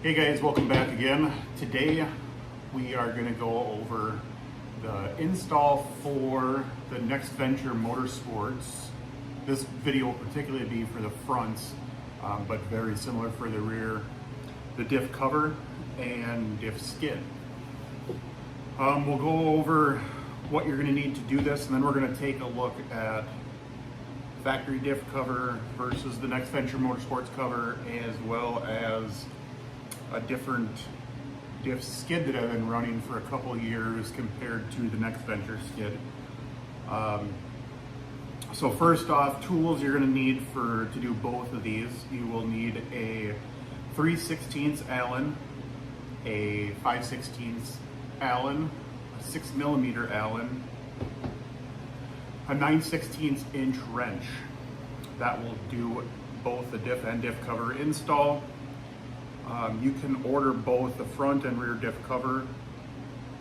Hey guys, welcome back again. Today we are going to go over the install for the Next Venture Motorsports. This video will particularly be for the fronts, but very similar for the rear. The diff cover and diff skid. We'll go over what you're going to need to do this, and then we're going to take a look at factory diff cover versus the Next Venture Motorsports cover, as well as a different diff skid that I've been running for a couple years compared to the Next Venture skid. So first off, tools you're going to need to do both of these. You will need a 3/16 Allen, a 5/16 Allen, a 6mm Allen, a 9/16 inch wrench. That will do both the diff and diff cover install. You can order both the front and rear diff cover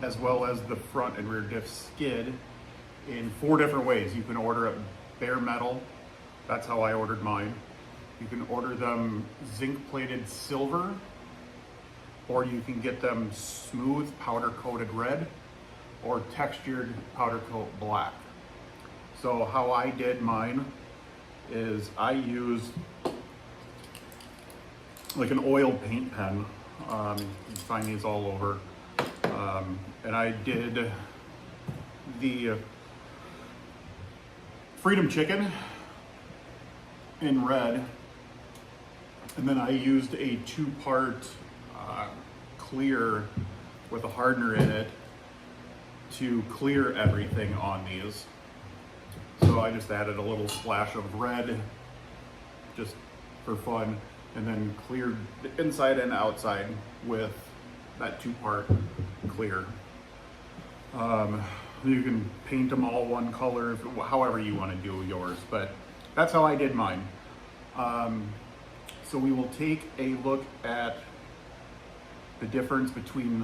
as well as the front and rear diff skid in 4 different ways. You can order it bare metal. That's how I ordered mine. You can order them zinc plated silver, or you can get them smooth powder coated red or textured powder coat black. So how I did mine is I used like an oil paint pen. You can find these all over. And I did the Freedom Chicken in red, and then I used a 2-part clear with a hardener in it to clear everything on these. So I just added a little splash of red just for fun, and then cleared the inside and outside with that 2-part clear. You can paint them all one color, however you want to do yours, but that's how I did mine. So we will take a look at the difference between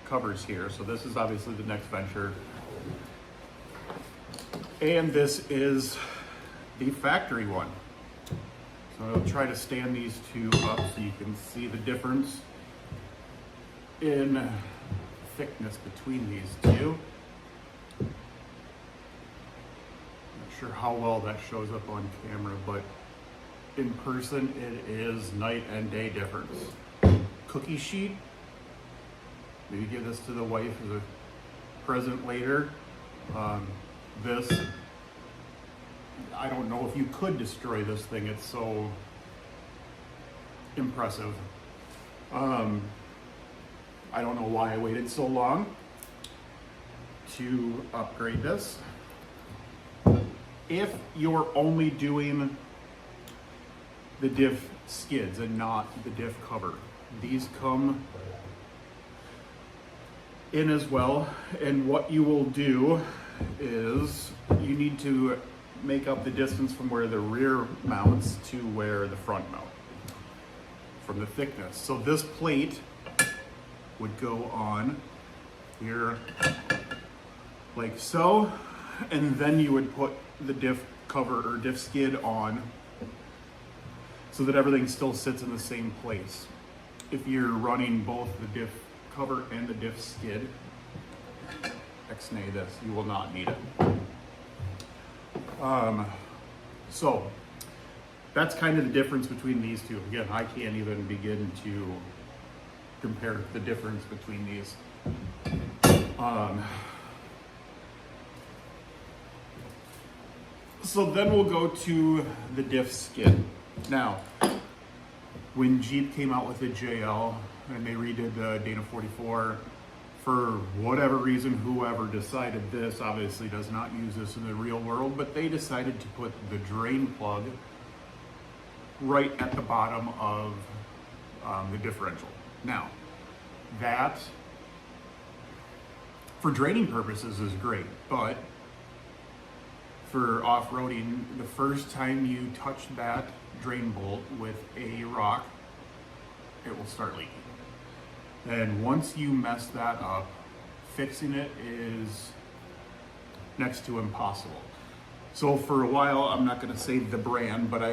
covers here. So this is obviously the Next Venture, and this is the factory one. So I'll try to stand these two up so you can see the difference in thickness between these two. Not sure how well that shows up on camera, but in person it is night and day difference. Cookie sheet, maybe give this to the wife as a present later. This, I don't know if you could destroy this thing, it's so impressive. I don't know why I waited so long to upgrade this. If you're only doing the diff skids and not the diff cover, these come in as well, and what you will do is you need to make up the distance from where the rear mounts to where the front mount, from the thickness. So this plate would go on here like so, and then you would put the diff cover or diff skid on so that everything still sits in the same place. If you're running both the diff cover and the diff skid, ex-nay this, you will not need it. So that's kind of the difference between these two. Again, I can't even begin to compare the difference between these. So then we'll go to the diff skid. Now, when Jeep came out with the JL and they redid the Dana 44, for whatever reason, whoever decided this obviously does not use this in the real world, but they decided to put the drain plug right at the bottom of the differential. Now, that for draining purposes is great, but for off-roading, the first time you touch that drain bolt with a rock, it will start leaking. And once you mess that up, fixing it is next to impossible. So for a while, I'm not going to say the brand, but I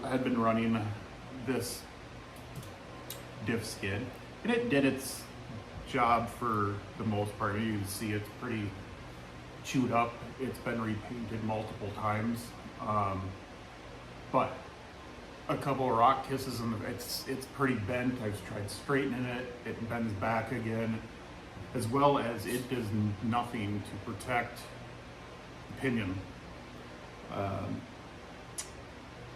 had been running this diff skid, and it did its job for the most part. You can see it's pretty chewed up. It's been repainted multiple times, but a couple of rock kisses and it's pretty bent. I've tried straightening it. It bends back again, as well as it does nothing to protect the pinion.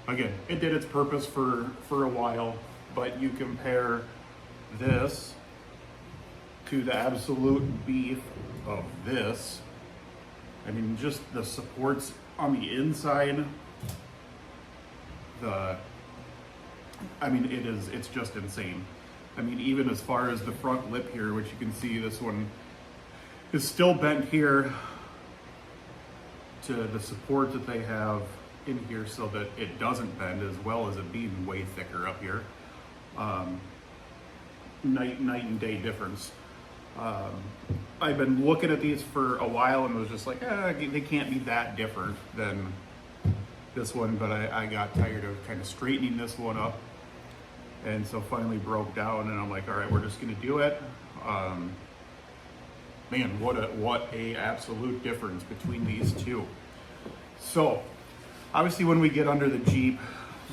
Again, it did its purpose for a while, but you compare this to the absolute beef of this. I mean, just the supports on the inside, it's just insane. I mean, even as far as the front lip here, which you can see this one is still bent here to the support that they have in here so that it doesn't bend, as well as it being way thicker up here. Night and day difference. I've been looking at these for a while and was just like, they can't be that different than this one, but I got tired of kind of straightening this one up, and so finally broke down, and I'm like, all right, we're just gonna do it. Man, what a absolute difference between these two. So obviously when we get under the Jeep,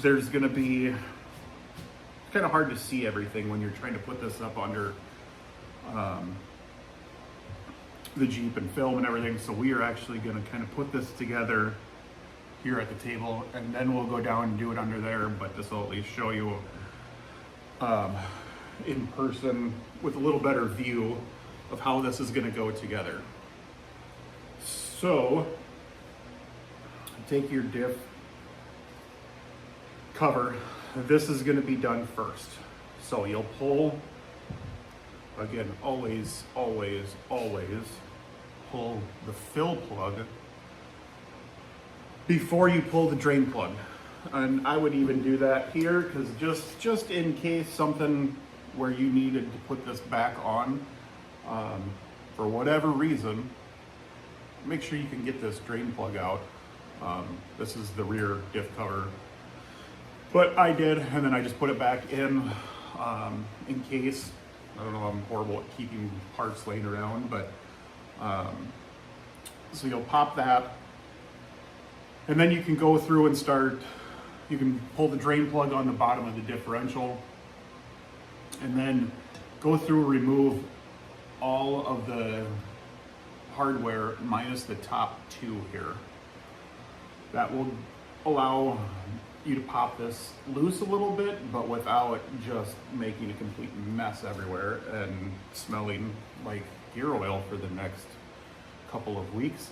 there's gonna be, it's kind of hard to see everything when you're trying to put this up under the Jeep and film and everything. So we are actually gonna kind of put this together here at the table, and then we'll go down and do it under there, but this will at least show you in person with a little better view of how this is going to go together. So take your diff cover. This is going to be done first. So you'll pull, again, always pull the fill plug before you pull the drain plug. And I would even do that here, because just in case something where you needed to put this back on, for whatever reason, make sure you can get this drain plug out. This is the rear diff cover, but I did, and then I just put it back in case. I don't know, I'm horrible at keeping parts laying around, but so you'll pop that, and then you can go through and you can pull the drain plug on the bottom of the differential, and then go through, remove all of the hardware minus the top two here. That will allow you to pop this loose a little bit, but without just making a complete mess everywhere and smelling like gear oil for the next couple of weeks.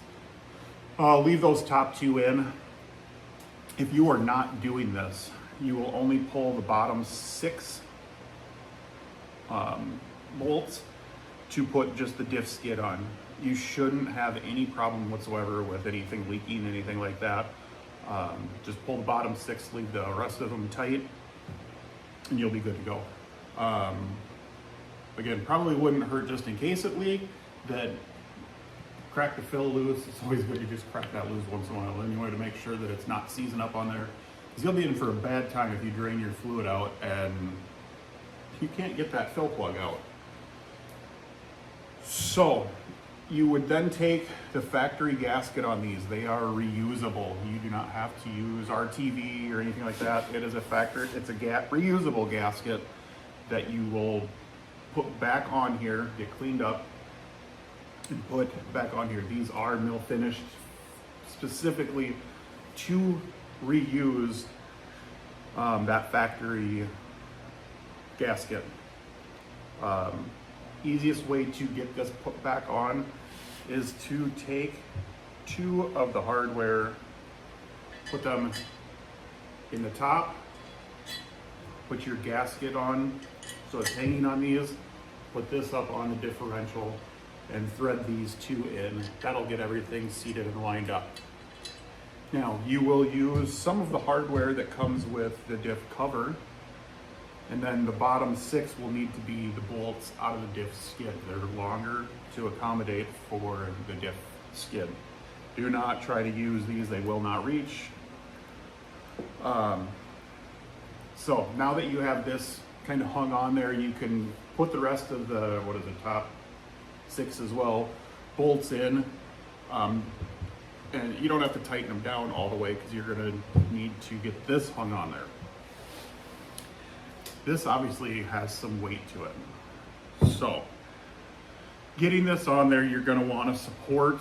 Leave those top two in. If you are not doing this, you will only pull the bottom 6 bolts to put just the diff skid on. You shouldn't have any problem whatsoever with anything leaking, anything like that. Just pull the bottom 6, leave the rest of them tight, and you'll be good to go. Again, probably wouldn't hurt just in case it leaked. That crack the fill loose. It's always good to just crack that loose once in a while anyway, to make sure that it's not seizing up on there. Because you'll be in for a bad time if you drain your fluid out and you can't get that fill plug out. So you would then take the factory gasket on these. They are reusable. You do not have to use RTV or anything like that. It is a factory, it's a reusable gasket that you will put back on here, get cleaned up, and put back on here. These are mill finished specifically to reuse that factory gasket. Easiest way to get this put back on is to take 2 of the hardware, put them in the top, put your gasket on so it's hanging on these, put this up on the differential, and thread these 2 in. That'll get everything seated and lined up. Now, you will use some of the hardware that comes with the diff cover, and then the bottom 6 will need to be the bolts out of the diff skid. They're longer to accommodate for the diff skid. Do not try to use these, they will not reach. So now that you have this kind of hung on there. You can put the rest of the, what is it, top 6 as well, bolts in. And you don't have to tighten them down all the way because you're going to need to get this hung on there. This obviously has some weight to it. So getting this on there, you're going to want to support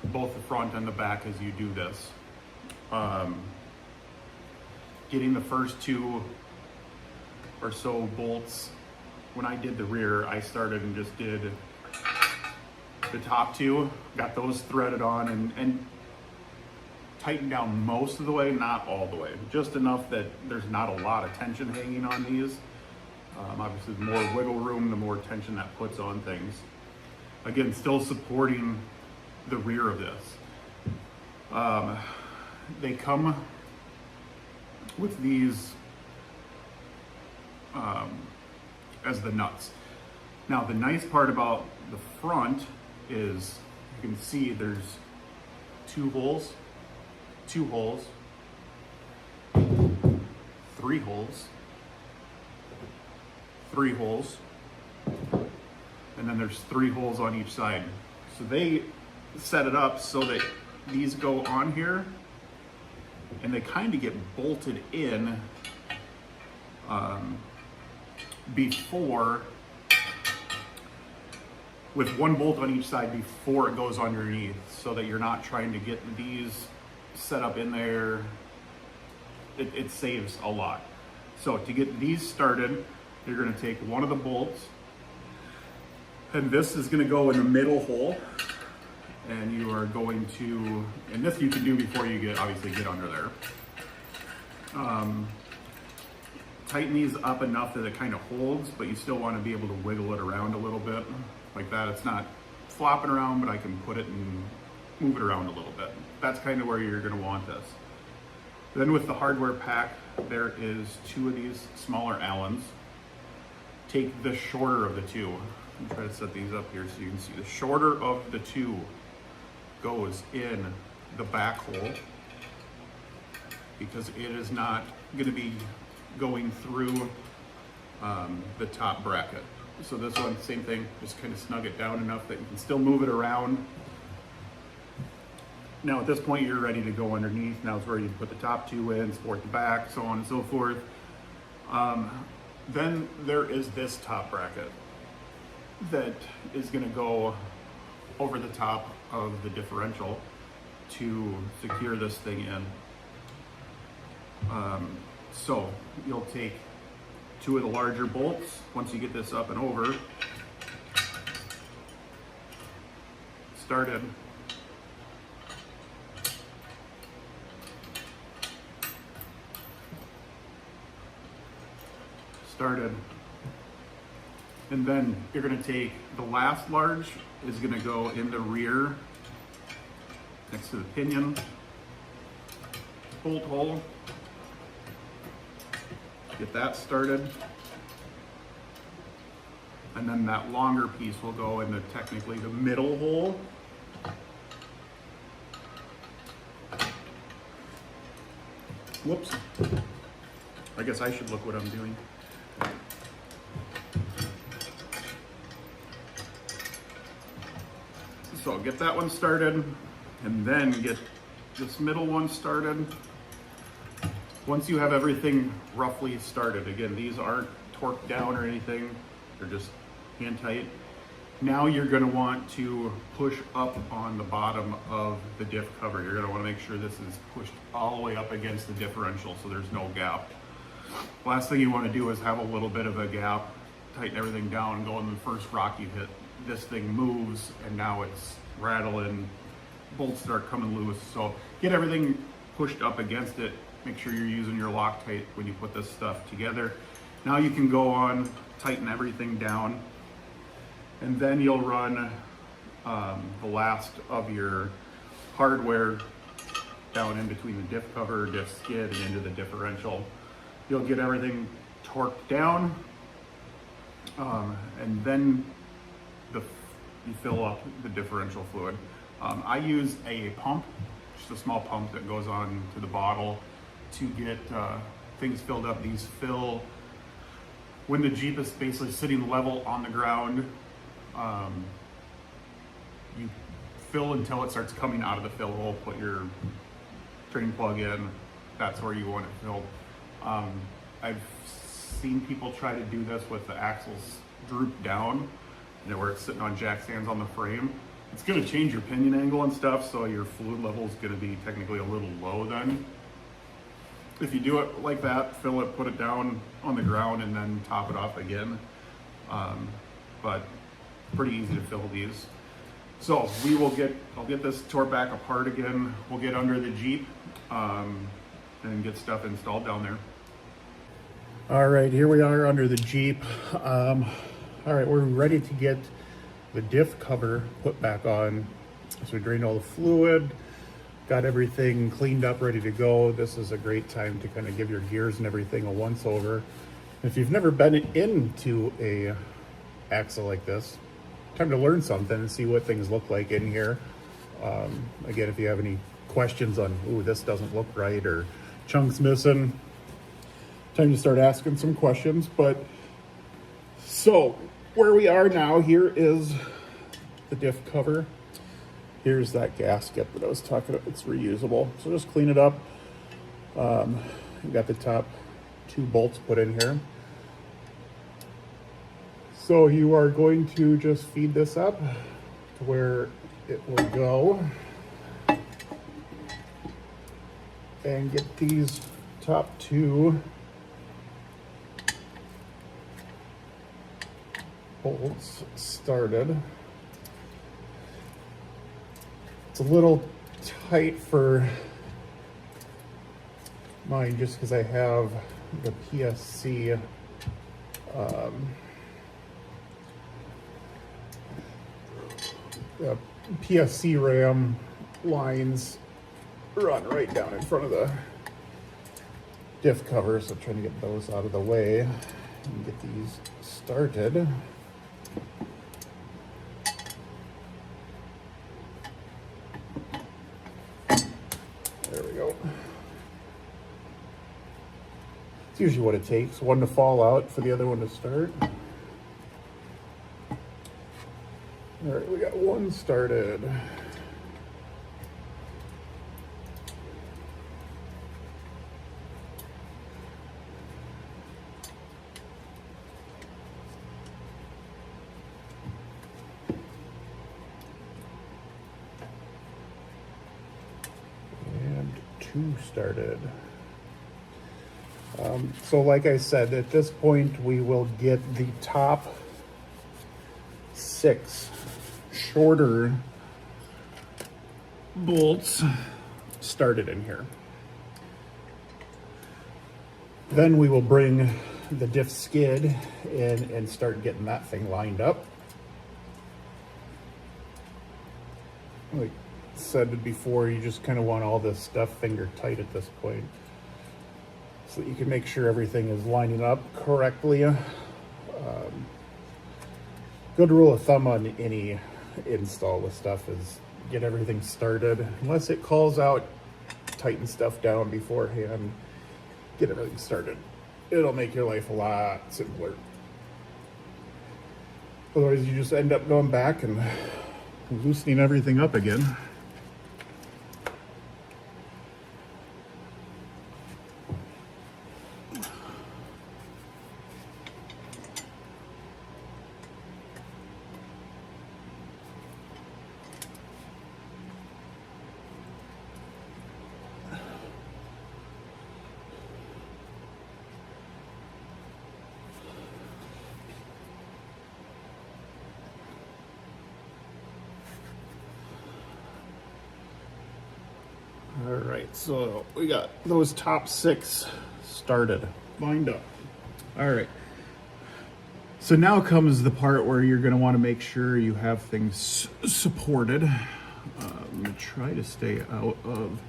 both the front and the back as you do this. Getting the first 2 or so bolts, when I did the rear, I started and just did the top 2, got those threaded on and tightened down most of the way, not all the way, just enough that there's not a lot of tension hanging on these. Obviously, the more wiggle room, the more tension that puts on things. Again, still supporting the rear of this. They come with these as the nuts. Now, the nice part about the front is you can see there's 2 holes, 2 holes, 3 holes, 3 holes, and then there's 3 holes on each side. So they set it up so that these go on here and they kind of get bolted in before, with 1 bolt on each side before it goes underneath, so that you're not trying to get these set up in there. It saves a lot. So to get these started, you're going to take one of the bolts, and this is going to go in the middle hole, and you are going to, and this you can do before you obviously get under there. Tighten these up enough that it kind of holds, but you still want to be able to wiggle it around a little bit like that. It's not flopping around, but I can put it and move it around a little bit. That's kind of where you're going to want this. Then with the hardware pack, there is 2 of these smaller Allens. Take the shorter of the 2. I'm trying to set these up here so you can see. The shorter of the 2 goes in the back hole because it is not going to be going through the top bracket. So this one, same thing, just kind of snug it down enough that you can still move it around. Now at this point you're ready to go underneath. Now it's where you put the top 2 in, support the back, so on and so forth. Then there is this top bracket that is going to go over the top of the differential to secure this thing in. So you'll take 2 of the larger bolts once you get this up and over, started, and then you're going to take the last large is going to go in the rear next to the pinion bolt hole. Get that started, and then that longer piece will go into technically the middle hole. Whoops, I guess I should look what I'm doing. So get that one started, and then get this middle one started. Once you have everything roughly started, again, these aren't torqued down or anything, they're just hand tight. Now you're going to want to push up on the bottom of the diff cover. You're going to want to make sure this is pushed all the way up against the differential so there's no gap. Last thing you want to do is have a little bit of a gap, tighten everything down, and go on the first rock you hit. This thing moves and now it's rattling, bolts start coming loose. So get everything pushed up against it. Make sure you're using your Loctite when you put this stuff together. Now you can go on, tighten everything down, and then you'll run the last of your hardware down in between the diff cover, diff skid, and into the differential. You'll get everything torqued down, and then you fill up the differential fluid. I use a pump, just a small pump that goes on to the bottle to get things filled up. These fill when the Jeep is basically sitting level on the ground, you fill until it starts coming out of the fill hole, put your drain plug in, that's where you want it filled. I've seen people try to do this with the axles drooped down, where it's sitting on jack stands on the frame. It's gonna change your pinion angle and stuff, so your fluid level is gonna be technically a little low then. If you do it like that, fill it, put it down on the ground, and then top it off again. But pretty easy to fill these. So I'll get this tore back apart again. We'll get under the Jeep and get stuff installed down there. All right, here we are under the Jeep. All right, we're ready to get the diff cover put back on. So we drained all the fluid, got everything cleaned up, ready to go. This is a great time to kind of give your gears and everything a once over. If you've never been into a axle like this, time to learn something and see what things look like in here. Again, if you have any questions on, ooh, this doesn't look right, or chunks missing, time to start asking some questions. But so where we are now, here is the diff cover. Here's that gasket that I was talking about. It's reusable, so just clean it up. You got the top 2 bolts put in here. So you are going to just feed this up to where it will go and get these top 2 bolts started. It's a little tight for mine just because I have the PSC PSC ram lines run right down in front of the diff cover, so I'm trying to get those out of the way and get these started. There we go. It's usually what it takes, one to fall out for the other one to start. All right, we got one started. And 2 started. So like I said, at this point, we will get the top 6 shorter bolts started in here. Then we will bring the diff skid in and start getting that thing lined up. Like I said before, you just kind of want all this stuff finger tight at this point, so that you can make sure everything is lining up correctly. Good rule of thumb on any install with stuff is get everything started. Unless it calls out, tighten stuff down beforehand, get everything started. It'll make your life a lot simpler. Otherwise you just end up going back and loosening everything up again. All right, so we got those top 6 started, lined up. All right, so now comes the part where you're gonna wanna make sure you have things supported. I'm gonna try to stay out of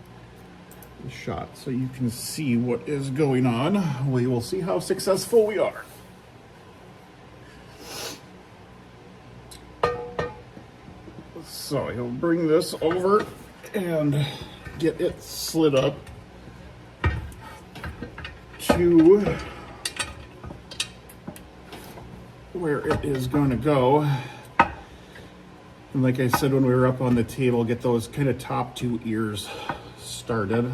the shot so you can see what is going on. We will see how successful we are. So you'll bring this over and get it slid up to where it is going to go. And like I said when we were up on the table, get those kind of top two ears started.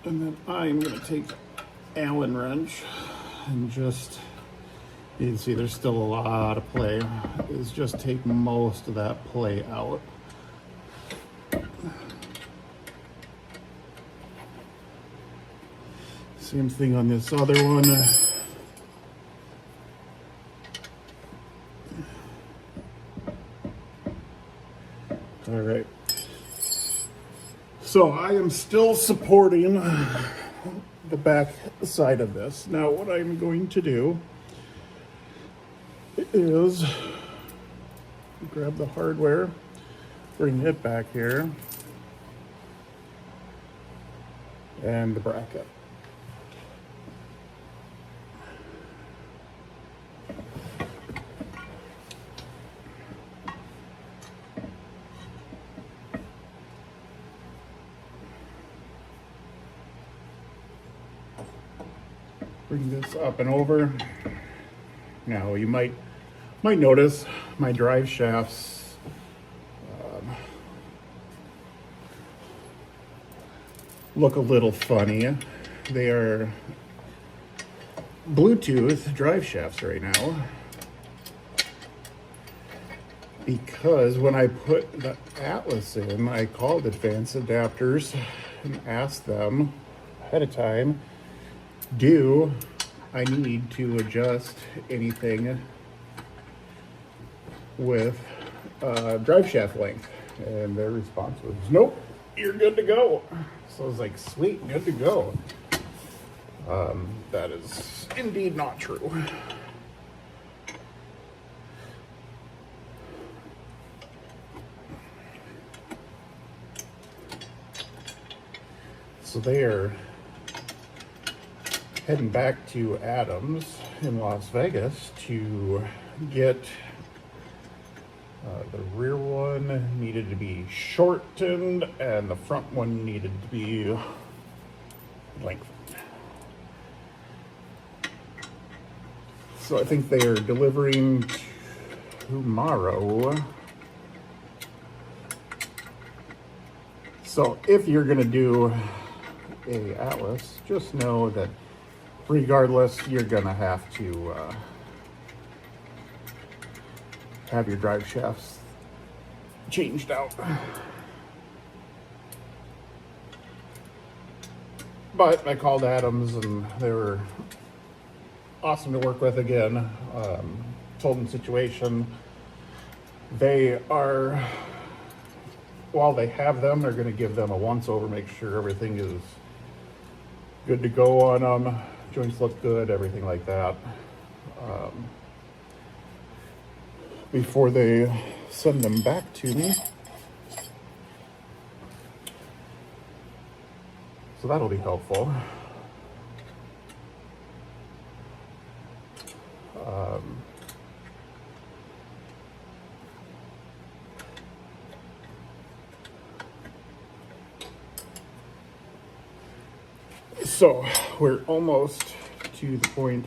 And then I'm going to take Allen wrench and just, you can see there's still a lot of play, is just take most of that play out. Same thing on this other one. All right. So I am still supporting the back side of this. Now what I'm going to do is grab the hardware, bring it back here, and the bracket. Bring this up and over. Now you might notice my drive shafts look a little funny. They are Bluetooth drive shafts right now, because when I put the Atlas in, I called Advanced Adapters and asked them ahead of time, do I need to adjust anything with drive shaft length? And their response was, nope, you're good to go. So I was like, sweet, good to go. That is indeed not true. So they are heading back to Adams in Las Vegas to get the rear one needed to be shortened and the front one needed to be lengthened. So I think they are delivering tomorrow. So if you're gonna do a Atlas, just know that regardless, you're gonna have to have your drive shafts changed out. But I called Adams and they were awesome to work with again. Told them the situation. They are, while they have them, they're gonna give them a once over, make sure everything is good to go on them. Joints look good, everything like that, before they send them back to me. So that'll be helpful. So we're almost to the point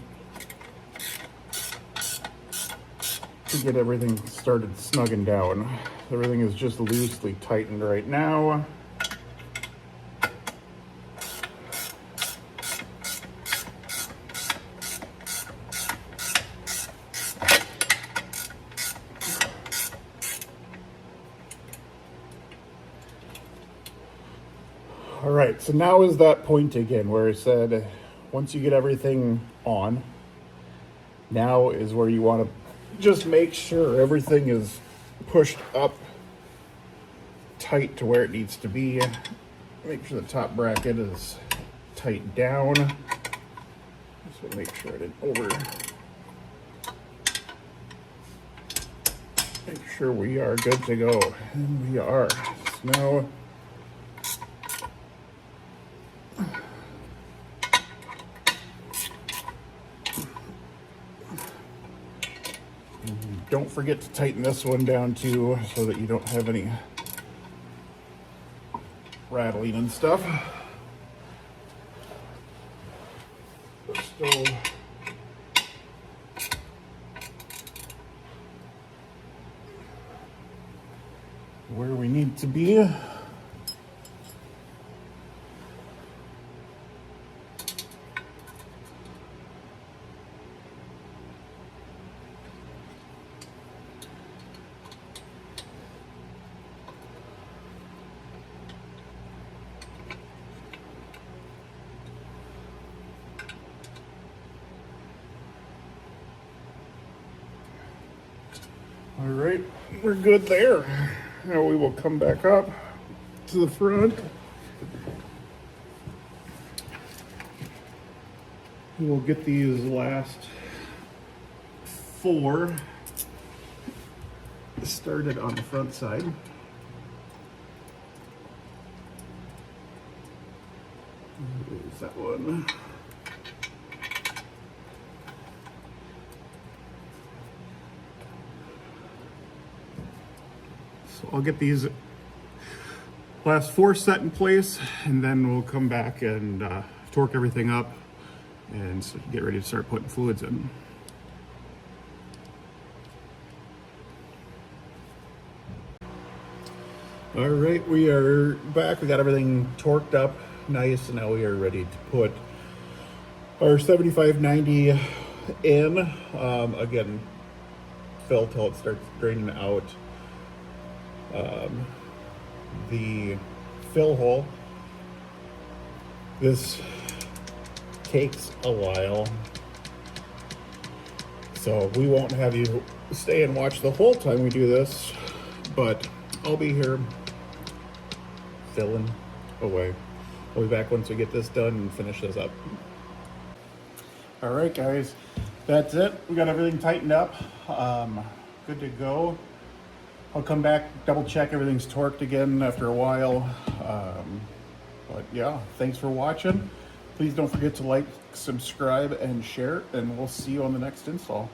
to get everything started snugging down. Everything is just loosely tightened right now. All right, so now is that point again where I said, once you get everything on, now is where you want to just make sure everything is pushed up tight to where it needs to be. Make sure the top bracket is tight down. Just want to make sure I didn't over. Make sure we are good to go. And we are. So now don't forget to tighten this one down too, so that you don't have any rattling and stuff. So where we need to be. All right, we're good there. Now we will come back up to the front. We'll get these last 4 started on the front side. There's that one. So I'll get these last 4 set in place, and then we'll come back and torque everything up and get ready to start putting fluids in. All right, we are back. We got everything torqued up nice, and now we are ready to put our 7590 in. Again, fill till it starts draining out. The fill hole, this takes a while, so we won't have you stay and watch the whole time we do this, but I'll be here filling away. I'll be back once we get this done and finish this up. All right, guys, that's it. We got everything tightened up, good to go. I'll come back, double check everything's torqued again after a while. But yeah, thanks for watching. Please don't forget to like, subscribe, and share, and we'll see you on the next install.